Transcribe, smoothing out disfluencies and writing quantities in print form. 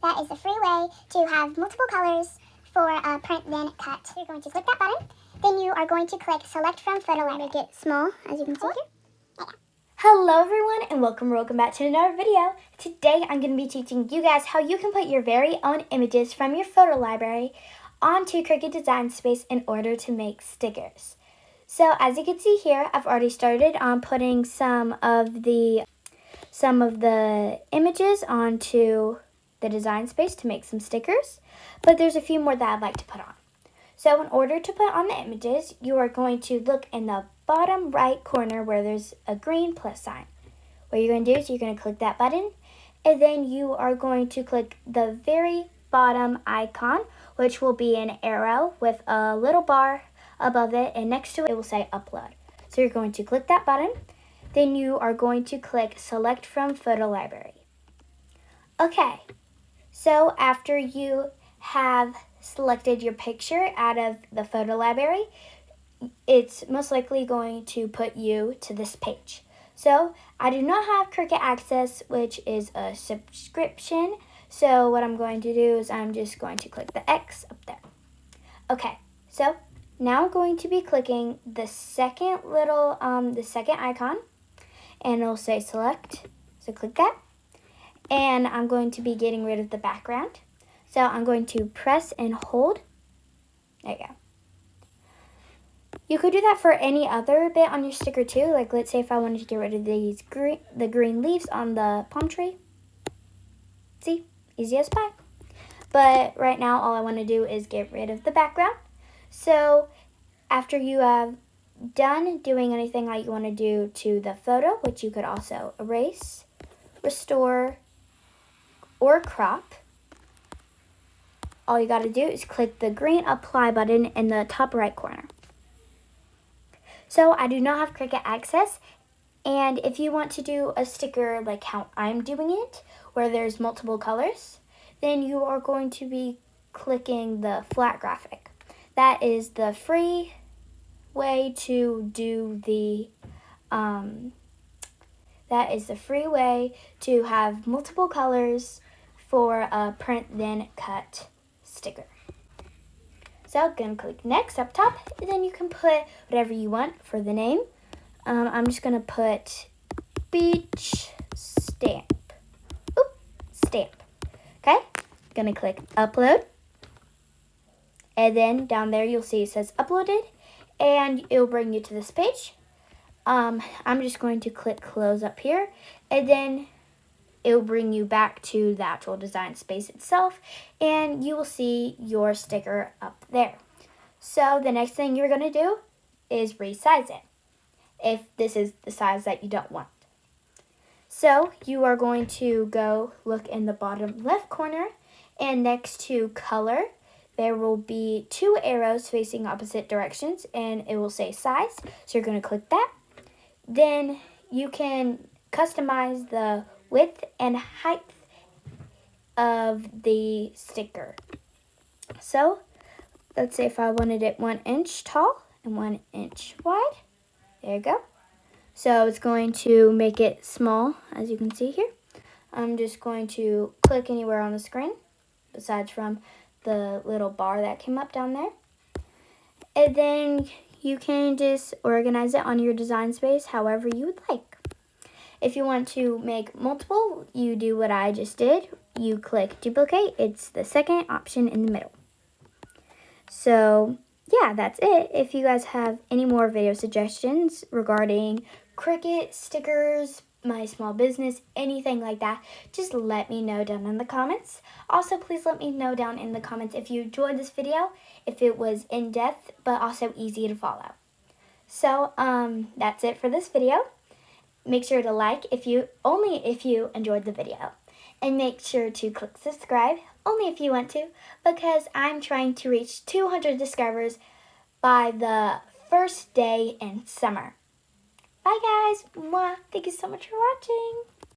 that is a free way to have multiple colors for print then cut. You're going to click that button. Then you are going to click select from photo library. Make it small, as you can see here. Hello everyone and welcome back to another video. Today I'm going to be teaching you guys how you can put your very own images from your photo library onto Cricut Design Space in order to make stickers. So as you can see here, I've already started on putting some of the images onto the Design Space to make some stickers, but there's a few more that I'd like to put on. So in order to put on the images, you are going to look in the bottom right corner where there's a green plus sign. What you're going to do is you're going to click that button, and then you are going to click the very bottom icon, which will be an arrow with a little bar above it, and next to it will say upload. So you're going to click that button, then you are going to click select from photo library. Okay, so after you have selected your picture out of the photo library, it's most likely going to put you to this page. So I do not have Cricut Access, which is a subscription. So what I'm going to do is I'm just going to click the X up there. Okay, so now I'm going to be clicking the second icon, and it'll say select. So click that, and I'm going to be getting rid of the background. So I'm going to press and hold. There you go. You could do that for any other bit on your sticker too. Like let's say if I wanted to get rid of the green leaves on the palm tree. See, easy as pie. But right now all I want to do is get rid of the background. So after you have done doing anything that you want to do to the photo, which you could also erase, restore, or crop, all you got to do is click the green apply button in the top right corner. So I do not have Cricut Access, and if you want to do a sticker like how I'm doing it, where there's multiple colors, then you are going to be clicking the flat graphic. That is the free way to do the have multiple colors for a print then cut sticker. So I'm going to click next up top, and then you can put whatever you want for the name. I'm just going to put beach stamp. Stamp. Okay, going to click upload, and then down there you'll see it says uploaded, and it'll bring you to this page. I'm just going to click close up here, and then it'll bring you back to the actual Design Space itself, and you will see your sticker up there. So the next thing you're going to do is resize it, if this is the size that you don't want. So you are going to go look in the bottom left corner, and next to color, there will be two arrows facing opposite directions, and it will say size. So you're going to click that. Then you can customize the width and height of the sticker. So let's say if I wanted it 1 inch tall and 1 inch wide, there you go. So it's going to make it small, as you can see here. I'm just going to click anywhere on the screen besides from the little bar that came up down there, and then you can just organize it on your Design Space however you would like. If you want to make multiple, you do what I just did. You click duplicate. It's the second option in the middle. So yeah, that's it. If you guys have any more video suggestions regarding Cricut, stickers, my small business, anything like that, just let me know down in the comments. Also, please let me know down in the comments if you enjoyed this video, if it was in-depth, but also easy to follow. So that's it for this video. Make sure to like only if you enjoyed the video. And make sure to click subscribe only if you want to, because I'm trying to reach 200 subscribers by the first day in summer. Bye guys. Mwah. Thank you so much for watching.